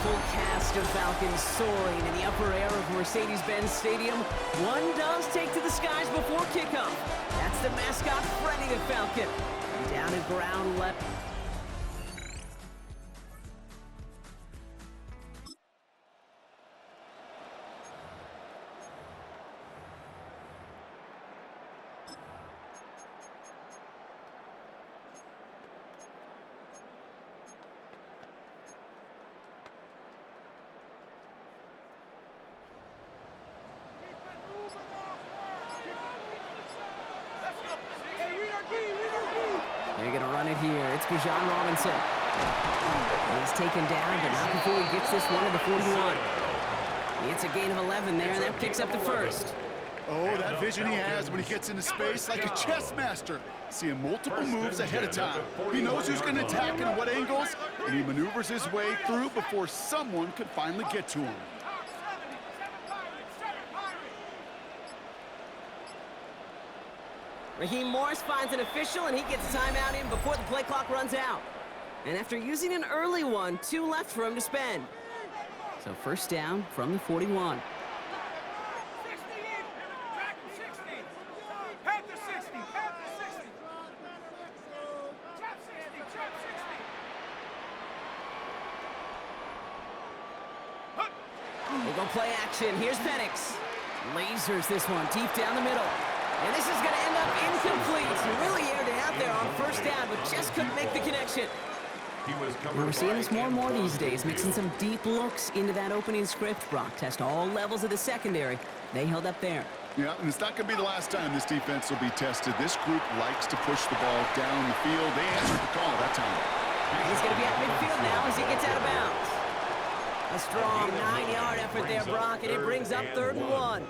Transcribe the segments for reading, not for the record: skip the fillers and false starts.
full cast of Falcons soaring in the upper air of Mercedes-Benz Stadium. One does take to the skies before kickoff. That's the mascot, Freddy the Falcon. And down at ground left. They're going to run it here. It's Bijan Robinson. He's taken down, but not before he gets this one to the 41. It's a gain of 11 there, and that picks up the first. Oh, that vision he has when he gets into space like a chess master. Seeing multiple moves ahead of time. He knows who's going to attack and what angles, and he maneuvers his way through before someone could finally get to him. Raheem Morris finds an official, and he gets timeout in before the play clock runs out. And after using an early one, 2 left for him to spend. So first down from the 41. They go play action. Here's Penix. Lasers this one deep down the middle. And this is going to end up incomplete. He really aired it out there on first down, but just couldn't make the connection. We're seeing this more and more these days, mixing some deep looks into that opening script. Brock test all levels of the secondary. They held up there. Yeah, and it's not going to be the last time this defense will be tested. This group likes to push the ball down the field. They answered the call that time. He's going to be at midfield now as he gets out of bounds. A strong 9-yard effort there, Brock, and it brings up 3rd and 1.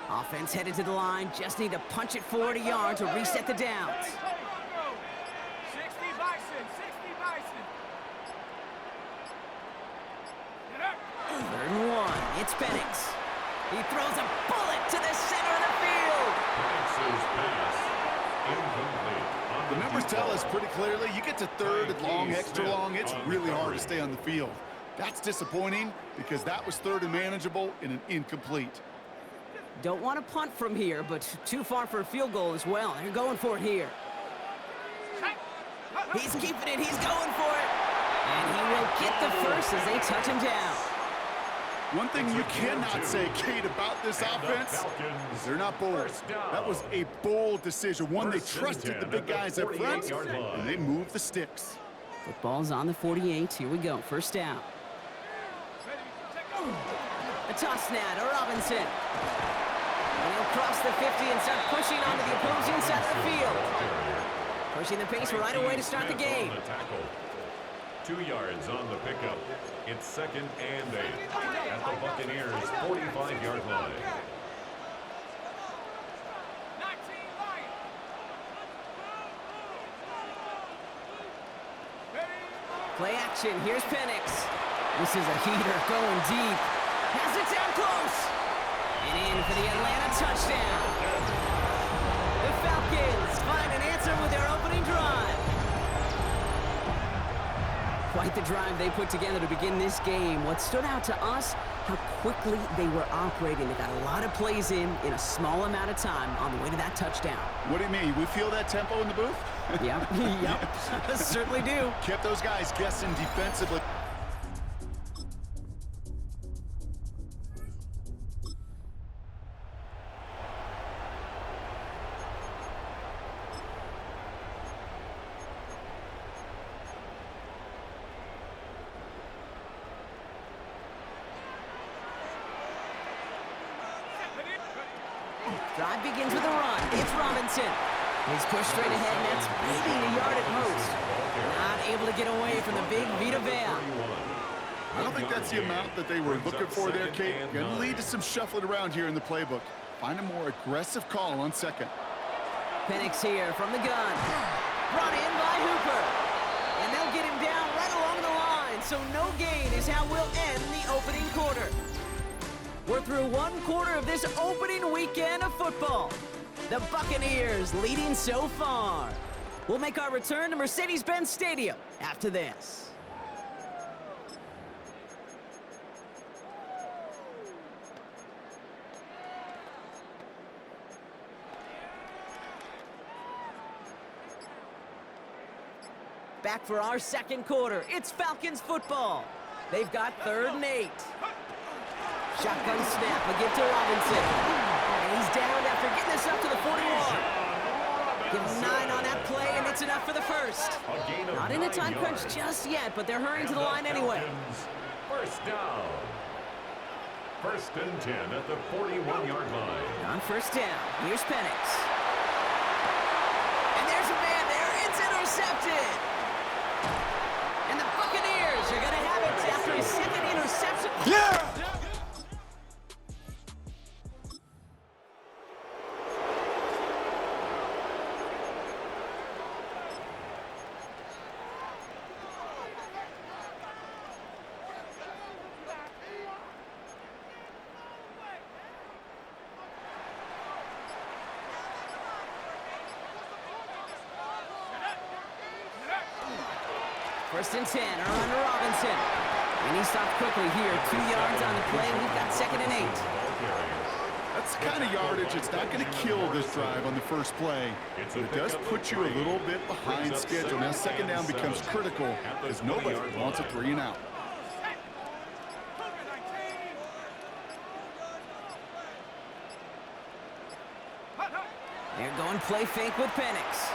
Offense headed to the line, just need to punch it forward a yard to reset the downs. 60 Bison, 60 Bison. 3rd and 1, it's Penix. He throws a bullet to the center of the field. Penix's pass, incomplete. The numbers tell us pretty clearly, you get to 3rd and long, extra long, it's really hard to stay on the field. That's disappointing because that was 3rd and manageable in an incomplete. Don't want to punt from here, but too far for a field goal as well. They're going for it here. He's keeping it. He's going for it. And he will get the first as they touch him down. One thing you cannot say, Kate, about this offense is they're not bold. That was a bold decision. One, they trusted the big guys up front, and they moved the sticks. Football's on the 48. Here we go. First down. A toss now to Robinson. And he'll cross the 50 and start pushing onto the opposing side of the field. Pushing the pace right away to start the game. 2 yards on the pickup. It's 2nd and 8 at the Buccaneers' 45-yard line. Play action. Here's Penix. This is a heater going deep. Has it down close. And in for the Atlanta touchdown. The Falcons find an answer with their opening drive. Quite the drive they put together to begin this game. What stood out to us, how quickly they were operating. They got a lot of plays in a small amount of time on the way to that touchdown. What do you mean? We feel that tempo in the booth? Yep, yep, certainly do. Kept those guys guessing defensively. Drive begins with a run. It's Robinson. He's pushed straight ahead, and that's maybe a yard at most. Not able to get away from the big Vita Vea. I don't think that's the amount that they were looking for there, Kate. Going to lead to some shuffling around here in the playbook. Find a more aggressive call on 2nd. Penix here from the gun. Brought in by Hooper. And they'll get him down right along the line. So no gain is how we'll end the opening quarter. We're through 1 quarter of this opening weekend of football. The Buccaneers leading so far. We'll make our return to Mercedes-Benz Stadium after this. Back for our second quarter. It's Falcons football. They've got 3rd and 8. Shotgun snap, a give to Robinson. And he's down after getting this up to the 41. Give him 9 on that play, and it's enough for the first. Not in a time crunch just yet, but they're hurrying to the line anyway. First down. 1st and 10 at the 41-yard line. On first down, here's Penix. And there's a man there. It's intercepted. And the Buccaneers are going to have it after a second interception. Yeah! First and 10, around to Robinson. And he stopped quickly here. 2 yards on the play. We've got 2nd and 8. That's the kind of yardage it's not going to kill this drive on the first play. But it does put you a little bit behind schedule. Now 2nd down becomes critical because nobody wants a 3 and out. They're going play fake with Penix.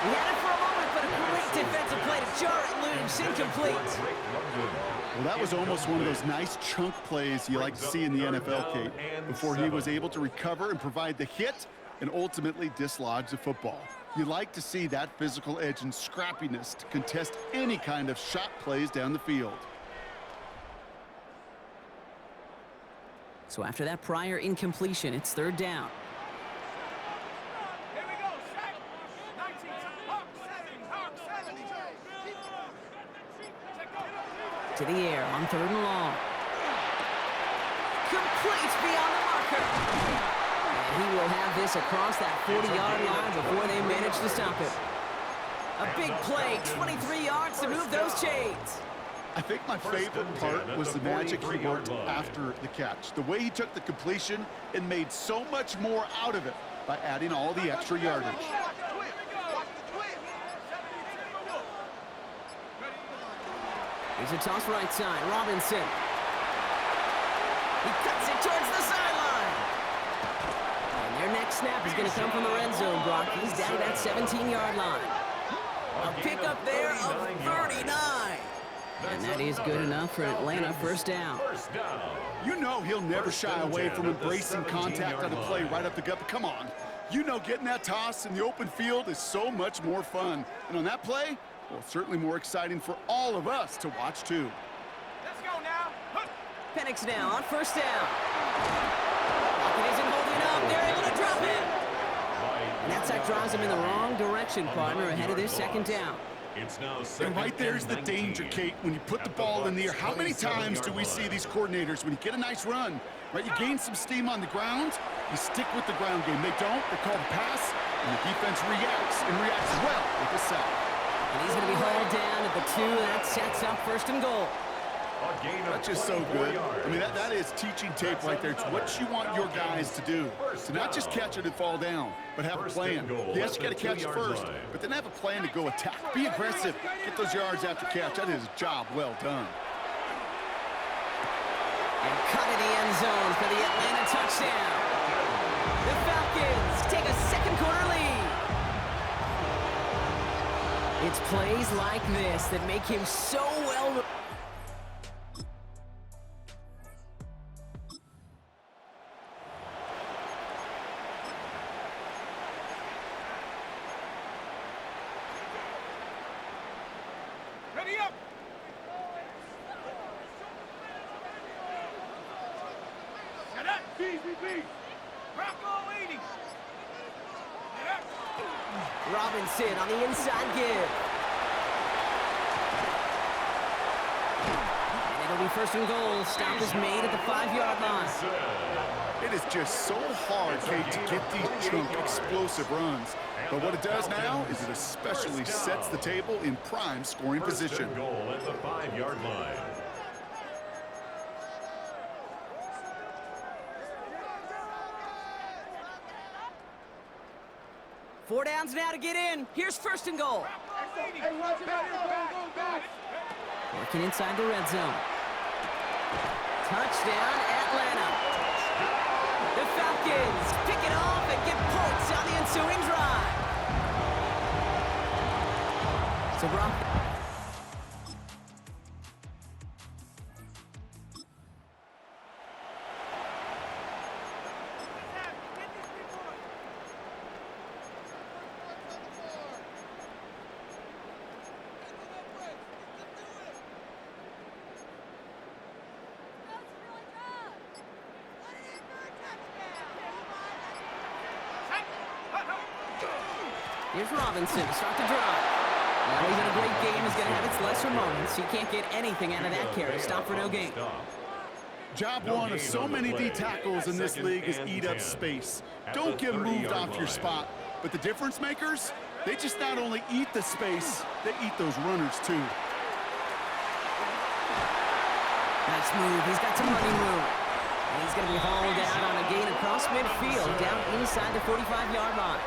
He had it for a moment, but a great defensive play to jar it loose, incomplete. Well, that was almost one of those nice chunk plays you like to see in the NFL, Kate, before he was able to recover and provide the hit and ultimately dislodge the football. You like to see that physical edge and scrappiness to contest any kind of shot plays down the field. So after that prior incompletion, it's 3rd down. To the air on 3rd and long. Complete beyond the marker. And he will have this across that 40-yard line before they manage to stop it. A big play, 23 yards to move those chains. I think my favorite part was the magic he worked after the catch. The way he took the completion and made so much more out of it by adding all the extra yardage. Here's a toss right side. Robinson. He cuts it towards the sideline. And their next snap is going to come from the red zone, Brock. He's down to that 17-yard line. A pickup there of 39. And that is good enough for Atlanta. First down. You know he'll never shy away from embracing contact on a play right up the gut. But come on. You know getting that toss in the open field is so much more fun. And on that play, well, certainly more exciting for all of us to watch, too. Let's go now. Penix now on first down. Pocket isn't holding up. They're able to drop it. And that sack drives him in the wrong direction, partner, ahead of this 2nd down. And right there's the danger, Kate, when you put the ball in the air. How many times do we see these coordinators, when you get a nice run, right, you gain some steam on the ground, you stick with the ground game. They don't, they call the pass, and the defense reacts, and reacts well with the sack. And he's going to be hauled down at the 2. That sets up 1st and goal. That's just so good. I mean, that is teaching tape right there. It's what you want your guys to do. To not just catch it and fall down, but have a plan. Yes, you got to catch it first, but then have a plan to go attack. Be aggressive. Get those yards after catch. That is a job well done. And cut in the end zone for the Atlanta touchdown. The Falcons take a second quarter lead. It's plays like this that make him so well. Ready up. Set up. BBB. Rocco 80. Robinson on the inside give. And it'll be 1st and goal. Stop is made at the 5-yard line. It is just so hard, Kate, to get these chunk explosive runs. But what it does now is it especially sets the table in prime scoring position. Goal at the 5-yard line. 4 downs now to get in. Here's first and goal. Working inside the red zone. Touchdown, Atlanta. The Falcons pick it off and get points on the ensuing drive. So Brock. Here's Robinson to start the drive. Now he's in a great game. He's going to have its lesser moments. He can't get anything out of that carry. Stop for no gain. Job one of so many D tackles in this league is eat up space. Don't get moved off your spot. But the difference makers, they just not only eat the space, they eat those runners too. Nice move. He's got some running room. And he's going to be hauled out on a gain across midfield down inside the 45-yard line.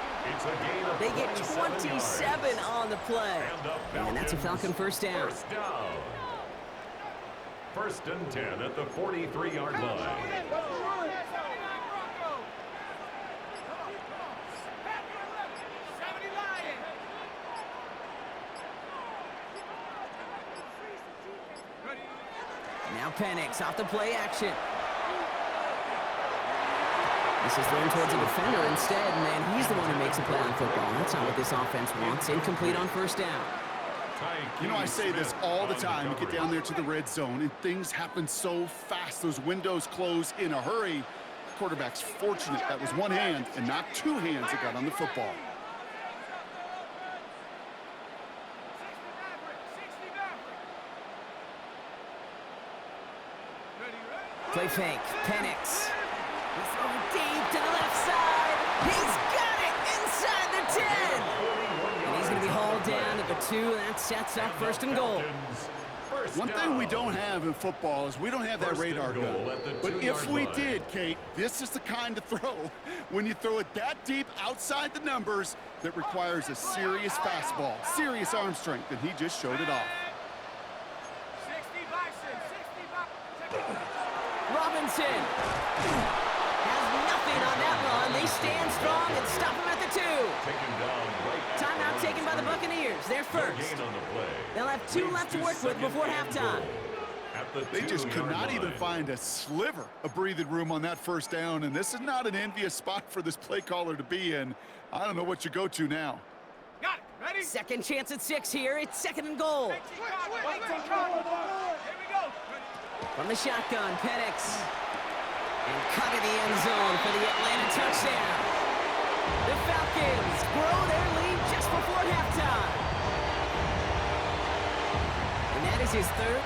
They get 27 on the play. And that's a Falcon first down. First and 10 at the 43-yard line. Now Penix off the play action. This is thrown towards a defender instead, and he's the one who makes a play on football. That's not what this offense wants. Incomplete on first down. You know, I say this all the time. You get down there to the red zone, and things happen so fast. Those windows close in a hurry. Quarterback's fortunate that was one hand and not two hands that got on the football. Play fake. Penix. He's throwing deep to the left side. He's got it inside the 10. And he's going to be hauled down to the 2. That sets up first and goal. One thing we don't have in football is we don't have that radar gun. But if we did, Kate, this is the kind of throw, when you throw it that deep outside the numbers, that requires a serious fastball, serious arm strength, and he just showed it off. Robinson has nothing on that run. They stand strong and stop him at the 2. Timeout taken by the Buccaneers. They're first. They'll have 2 left to work with before halftime. They just could not even find a sliver of breathing room on that first down, and this is not an envious spot for this play caller to be in. I don't know what you go to now. Got it. Ready? Second chance at 6 here. It's second and goal. Here we go. From the shotgun, Penix. And cut in the end zone for the Atlanta touchdown. The Falcons grow their lead just before halftime. And that is his third.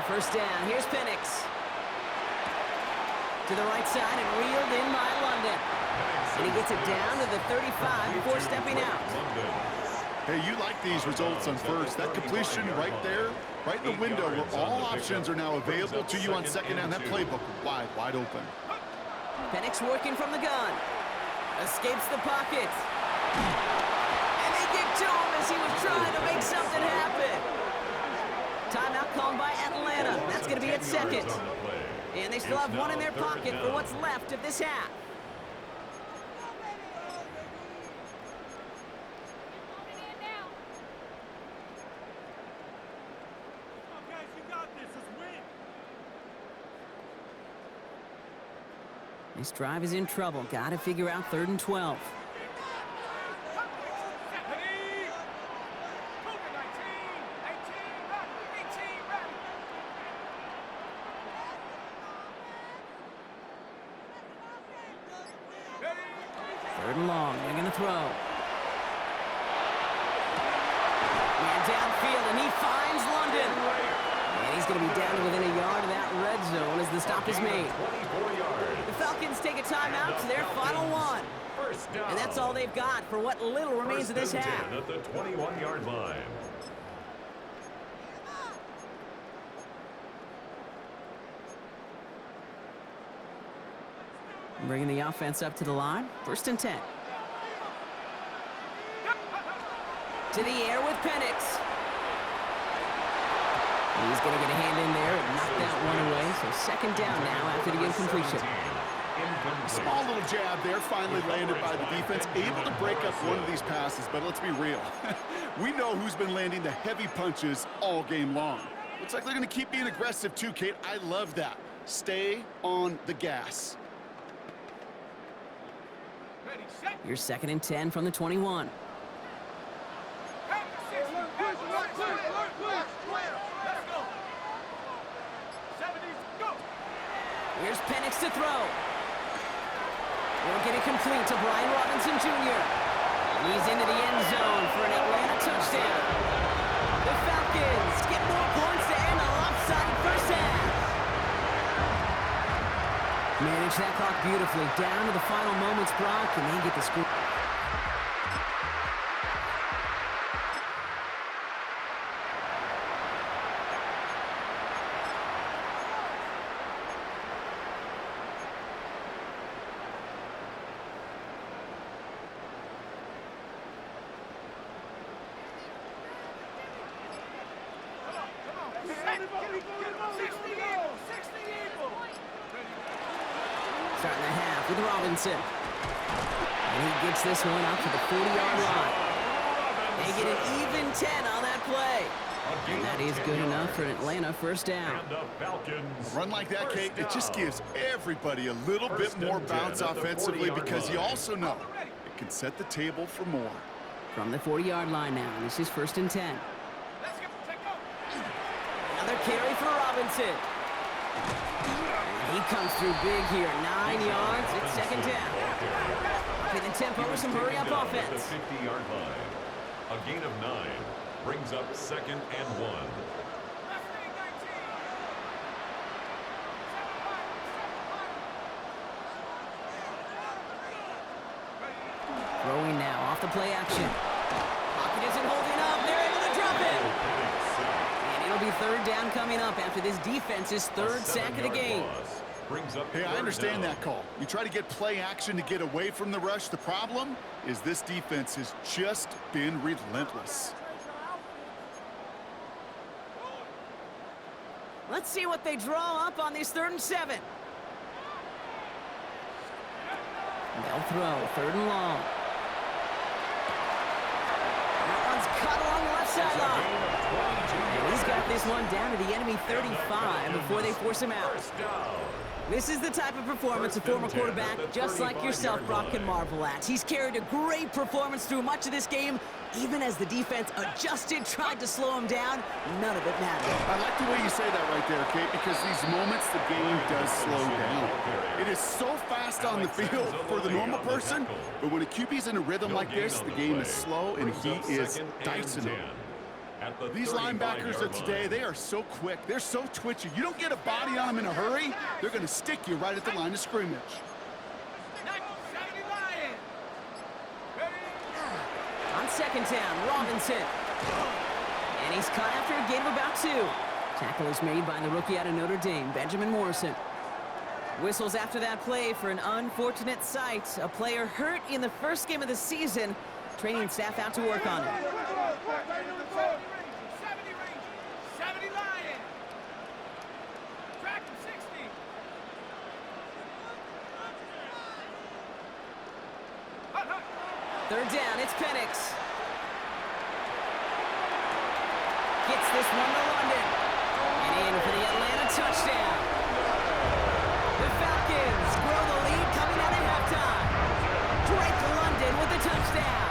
First down, here's Penix. To the right side and reeled in by London. And he gets it down to the 35 before stepping out. Hey, you like these results on first. That completion right there, right in the window where all options are now available to you on second down. That playbook wide open. Penix working from the gun. Escapes the pocket. And they get to him as he was trying to make something happen. Timeout called by Atlanta. That's going to be at second. And they still have one in their pocket for what's left of this half. This drive is in trouble. Got to figure out 3rd and 12. Third and long, they're going to throw. And downfield, and he finds London. And he's going to be down to within a yard of that red zone as the stop is made. 24 yards. The Falcons take a timeout to their final one. First down. And that's all they've got for what little remains of this half. At the 21-yard line. Bringing the offense up to the line. 1st and 10. To the air with Penix. He's going to get a hand in there and knock that one away. So 2nd down now after the incompletion. Small little jab there, finally landed by the defense. Able to break up one of these passes, but let's be real. We know who's been landing the heavy punches all game long. Looks like they're going to keep being aggressive too, Kate. I love that. Stay on the gas. Your 2nd and 10 from the 21. Here's Penix to throw. Will get it complete to Brian Robinson Jr. He's into the end zone for an Atlanta touchdown. The Falcons get more points to end a lopsided first half. Manage that clock beautifully. Down to the final moments, Brock, and they get the score. Starting the half with Robinson. And he gets this one out to the 40-yard line. They get an even 10 on that play. And that is good enough for an Atlanta 1st down. A run like that, Kate, it just gives everybody a little bit more bounce offensively because you also know it can set the table for more. From the 40-yard line now, this is 1st and 10. Another carry for Robinson. He comes through big here, 9 yards, it's 2nd down. Okay, the tempo with some hurry-up offense. The 50-yard line. A gain of 9 brings up 2nd and 1. Throwing now off the play action. Pocket isn't holding up, they're able to drop it. And it'll be 3rd down coming up after this defense's 3rd sack of the game. Hey, I understand that call. You try to get play action to get away from the rush. The problem is this defense has just been relentless. Let's see what they draw up on this 3rd and 7. They'll throw, 3rd and long. That one's cut along the left sideline. And he's got this one down to the enemy 35 before they force him out. This is the type of performance a former quarterback, just like yourself, Brock, can marvel at. He's carried a great performance through much of this game, even as the defense adjusted, tried to slow him down. None of it mattered. I like the way you say that right there, Kate, because these moments the game does slow down. It is so fast on the field for the normal person, but when a QB's in a rhythm like this, the game is slow and he is dicing them. These linebackers of today, they are so quick. They're so twitchy. You don't get a body on them in a hurry, they're going to stick you right at the line of scrimmage. On 2nd down, Robinson. And he's caught after a gain of about 2. Tackle is made by the rookie out of Notre Dame, Benjamin Morrison. Whistles after that play for an unfortunate sight. A player hurt in the 1st game of the season. Training staff out to work on it. 70 Lion. Track him 60. Third down, it's Penix. Gets this one to London. And in for the Atlanta touchdown. The Falcons grow the lead coming out of halftime. Drake London with the touchdown.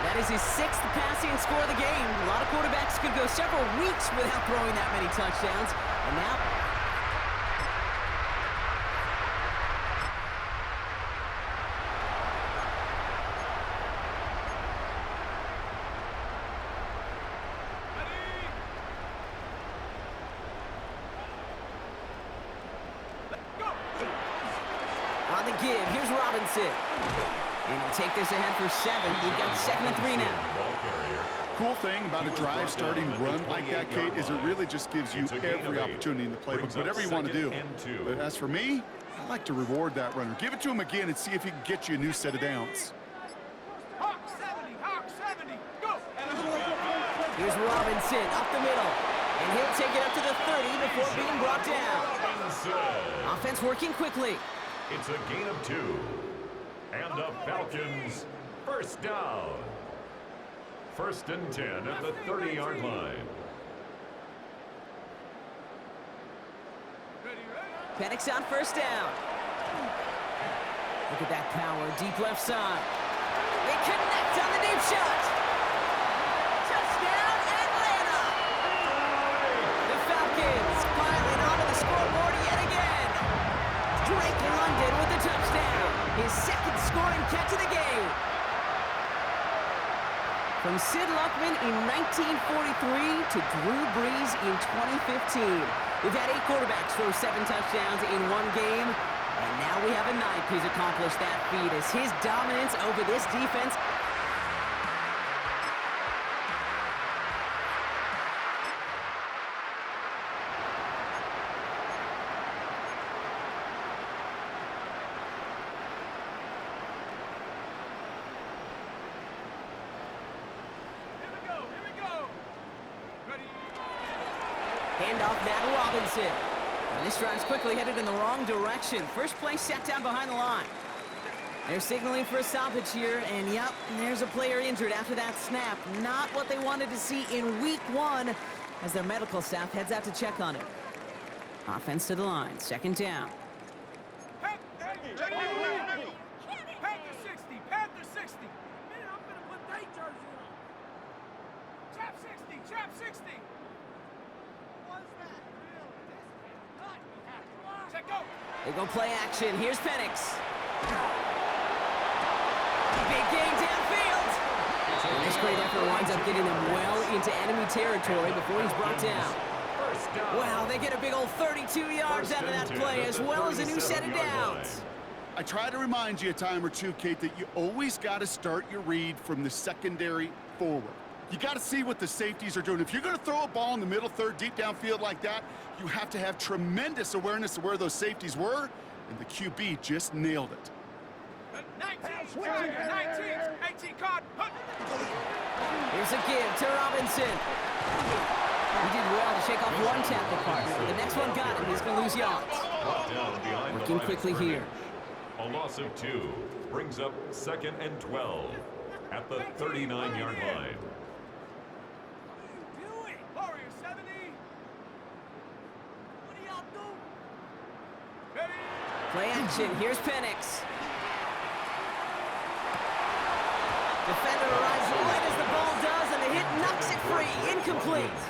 That is his 6th passing score of the game. A lot of quarterbacks could go several weeks without throwing that many touchdowns. And now... Here's Robinson. And he'll take this ahead for 7. We've got 2nd and 3 now. Cool thing about a drive starting run like that, Kate, is it really just gives you every opportunity in the playbook, whatever you want to do. But as for me, I like to reward that runner. Give it to him again and see if he can get you a new set of downs. Hawk 70, Hawk 70, go! Here's Robinson up the middle. And he'll take it up to the 30 before being brought down. Offense working quickly. It's a gain of 2. And the Falcons, first down. 1st and 10 at the 30-yard line. Penix on 1st down. Look at that power, deep left side. They connect on the deep shot. Touchdown, Atlanta! The Falcons piling onto the scoreboard yet again. Drake London with the touchdown. His 2nd scoring catch of the game. From Sid Luckman in 1943 to Drew Brees in 2015. We've had 8 quarterbacks throw 7 touchdowns in one game, and now we have a 9th who's accomplished that feat as his dominance over this defense. Handoff now Robinson. And this drive's quickly headed in the wrong direction. First play set down behind the line. They're signaling for a stoppage here, and yep, there's a player injured after that snap. Not what they wanted to see in week 1 as their medical staff heads out to check on him. Offense to the line, 2nd down. Panther 60, Panther 60. Man, I'm gonna put that jersey on. Chap 60, Chap 60. They go play action. Here's Penix. Big game downfield. And this great effort winds up getting them well into enemy territory before he's brought down. Wow, they get a big old 32 yards out of that play as well as a new set of downs. I try to remind you a time or two, Kate, that you always got to start your read from the secondary forward. You got to see what the safeties are doing. If you're going to throw a ball in the middle third, deep downfield like that, you have to have tremendous awareness of where those safeties were, and the QB just nailed it. 19, 18 card. Here's a give to Robinson. He did well to shake off one tackle partner. The next one got him. He's going to lose yards. Working quickly here. A loss of 2 brings up 2nd and 12 at the 39-yard line. Play action. Here's Penix. Defender arrives right as the ball does, and the hit knocks it free. Incomplete.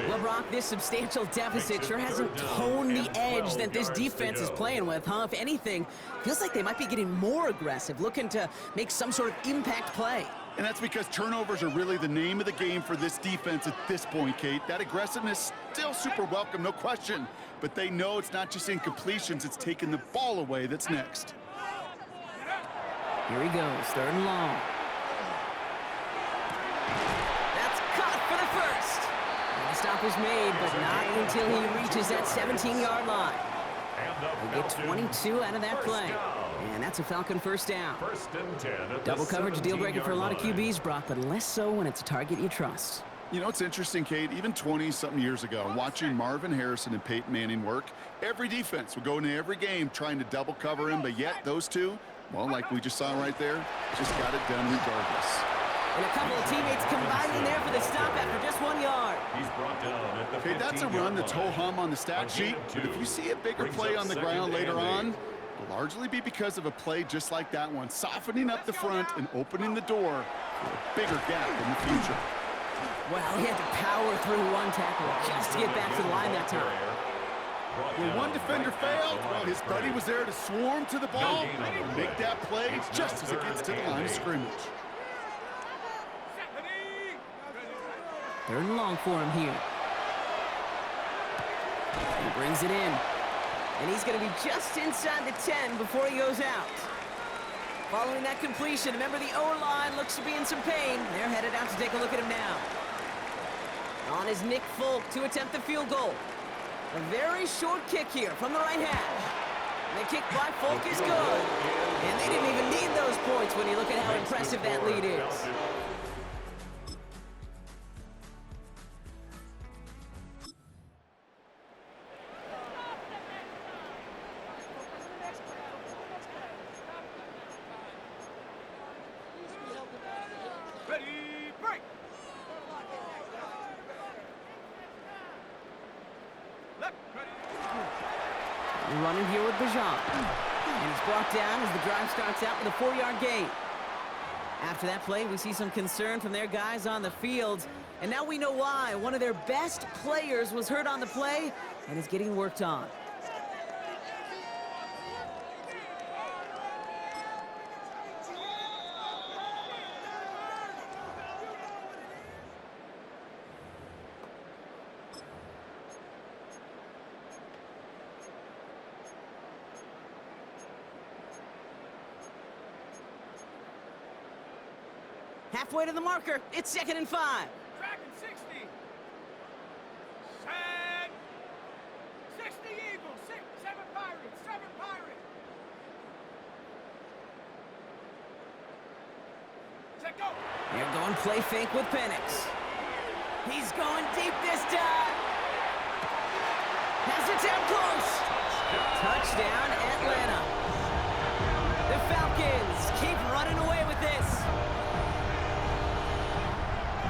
Well, Brock, this substantial deficit sure hasn't toned the edge that this defense is playing with, huh? If anything, feels like they might be getting more aggressive, looking to make some sort of impact play. And that's because turnovers are really the name of the game for this defense at this point, Kate. That aggressiveness still super welcome, no question. But they know it's not just incompletions, it's taking the ball away that's next. Here he goes, 3rd and long. That's caught for the first. And the stop is made, but not until he reaches that 17-yard line. They get 22 out of that play. And that's a Falcon 1st down. 1st and 10 Double coverage, deal breaker for a lot of QBs, Brock, but less so when it's a target you trust. You know, it's interesting, Kate, even 20-something years ago, watching Marvin Harrison and Peyton Manning work, every defense would go into every game trying to double cover him, but yet those two, well, like we just saw right there, just got it done regardless. And a couple of teammates combining there for the stop after just 1 yard. He's brought down at the 15-yard Okay, that's a run that's ho-hum on the stat sheet, but if you see a bigger play on the ground later on, it'll largely be because of a play just like that one, softening up the front and opening the door for a bigger gap in the future. Well, he had to power through one tackle just to get back to the line that time. When one defender failed, well, his buddy was there to swarm to the ball and make that play just as it gets to the line of scrimmage. 3rd and long for him here. He brings it in. And he's going to be just inside the 10 before he goes out. Following that completion, remember the O-line looks to be in some pain. They're headed out to take a look at him now. On is Nick Folk to attempt the field goal. A very short kick here from the right hash. The kick by Folk is good. And they didn't even need those points when you look at how impressive that lead is. Ready, break! Left, ready. Running here with Bajan. And he's brought down as the drive starts out with a 4-yard gain. After that play, we see some concern from their guys on the field. And now we know why. One of their best players was hurt on the play and is getting worked on. Halfway to the marker. It's 2nd and 5. Tracking 60. Set. 60 Eagles. 7 Pirates. 7 Pirates. Check go. They're going play fake with Penix. He's going deep this time. Has it down close. Touchdown, Atlanta. The Falcons keep running away with this.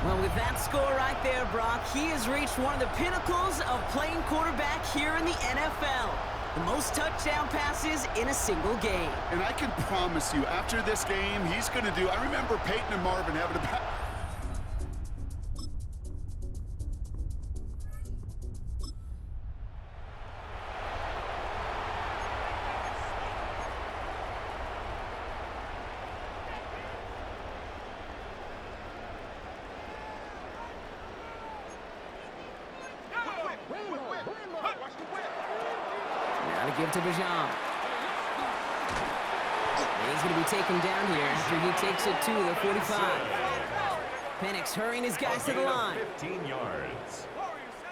Well, with that score right there, Brock, he has reached one of the pinnacles of playing quarterback here in the NFL. The most touchdown passes in a single game. And I can promise you, after this game, he's going to do... I remember Peyton and Marvin having a... Now to give to Bajan. And he's going to be taken down here after he takes it to the 45. Penix hurrying his guys to the line. 15 yards.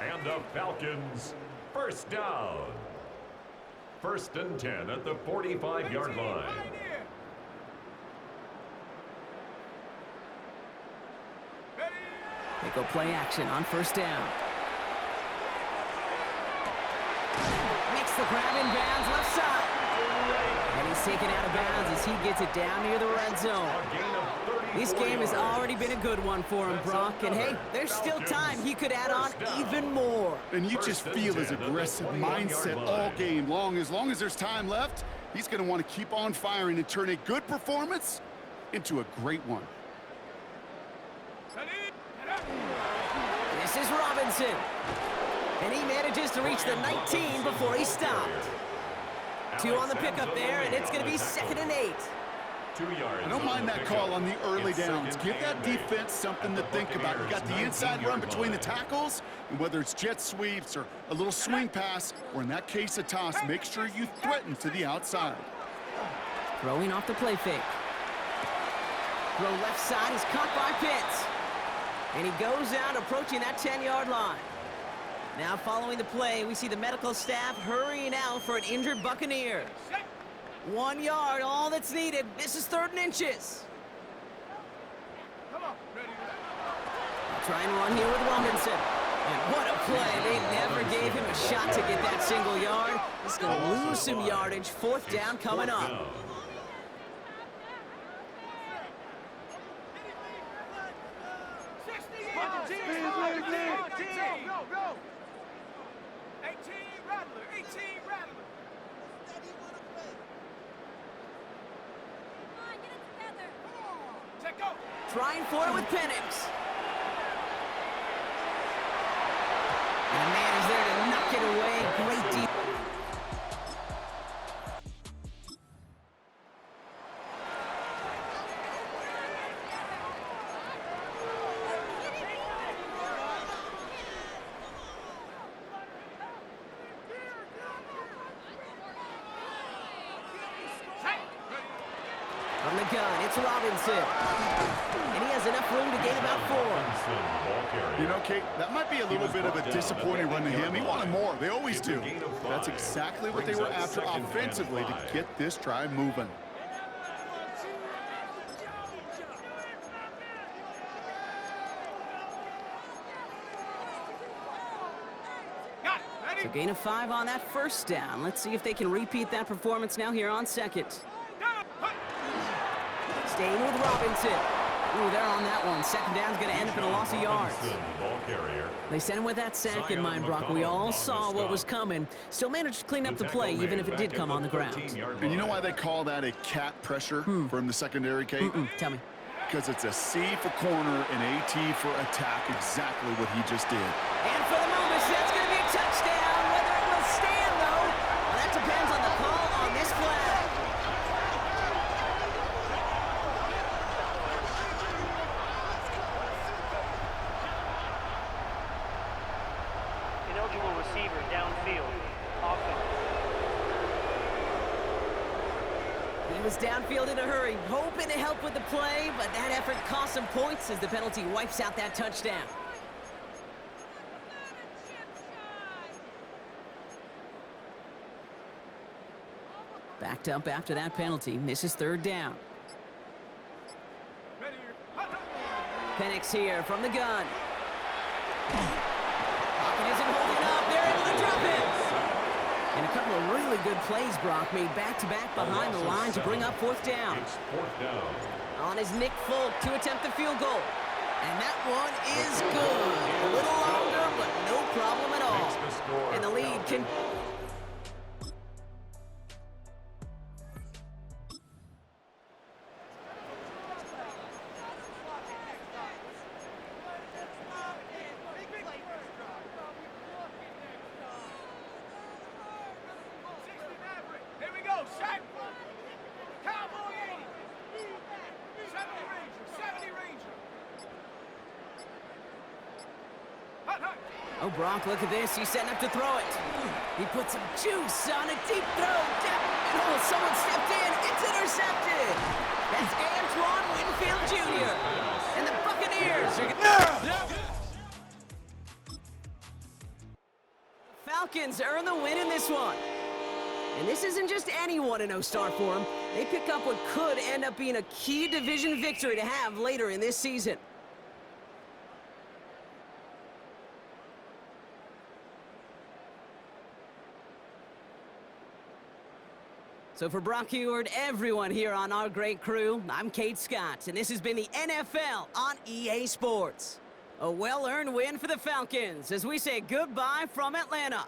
And the Falcons, first down. 1st and 10 at the 45-yard line. They go play action on 1st down. Makes the grab in bounds left side. And he's taken out of bounds as he gets it down near the red zone. This game has already been a good one for him, Brock. And hey, there's still time. He could add on even more. And you just feel his aggressive mindset all game long. As long as there's time left, he's going to want to keep on firing and turn a good performance into a great one. This is Robinson. And he manages to reach the 19 before he stopped. 2 on the pickup there, and it's going to be 2nd and 8. 2 yards. I don't mind that call on the early downs. Give that defense something to think about. You got the inside run between the tackles, and whether it's jet sweeps or a little swing pass, or in that case a toss, make sure you threaten to the outside. Throwing off the play fake. Throw left side is caught by Pitts. And he goes out approaching that 10-yard line. Now following the play, we see the medical staff hurrying out for an injured Buccaneer. 1 yard, all that's needed. This is 3rd and inches. Come on, ready. Try and run here with Robinson. And what a play. They never gave him a shot to get that single yard. He's going to lose some yardage. 4th down coming up. Go. 18 Rattler, 18 Rattler. Come on, get it together. Check go. Trying for it with Penix. And the man is there to knock it away. Great deep. From the gun, it's Robinson. And he has enough room to gain about 4. You know, Kate, that might be a little bit of a disappointing run to him. He wanted more. They always do. That's exactly what they were after offensively to get this drive moving. So gain of 5 on that first down. Let's see if they can repeat that performance now here on second. Staying with Robinson. Ooh, they're on that one. Second down's going to end up in a loss of yards. They sent him with that sack in mind, Brock. We all saw what was coming. Still managed to clean up the play, even if it did come on the ground. And you know why they call that a cat pressure from the secondary, Kate? Tell me. Because it's a C for corner and a T for attack, exactly what he just did. And for the moment, that's going to be a touchdown. Whether it will stand, though, well, that depends on the call on this flag. Ineligible receiver downfield. Offense. He was downfield in a hurry, hoping to help with the play, but that effort cost some points as the penalty wipes out that touchdown. Backed up after that penalty. This is third down. Penix here from the gun. Pocket isn't holding up. They're able to drop it. And a couple of really good plays, Brock, made back-to-back behind the line to bring up fourth down. It's fourth down. On is Nick Folk to attempt the field goal. And that one is good. A little longer, but no problem at all. And the lead can... Here we go, Shaq. Cowboy 80. 70 Ranger. Hut, hut. Oh, Brock, look at this. He's setting up to throw it. He put some juice on a deep throw. And oh, someone stepped in. It's intercepted. That's Antoine Winfield Jr. And the Buccaneers are... Falcons earn the win in this one. And this isn't just any 1-0 start for them. They pick up what could end up being a key division victory to have later in this season. So for Brock Heward, everyone here on our great crew, I'm Kate Scott, and this has been the NFL on EA Sports. A well-earned win for the Falcons as we say goodbye from Atlanta.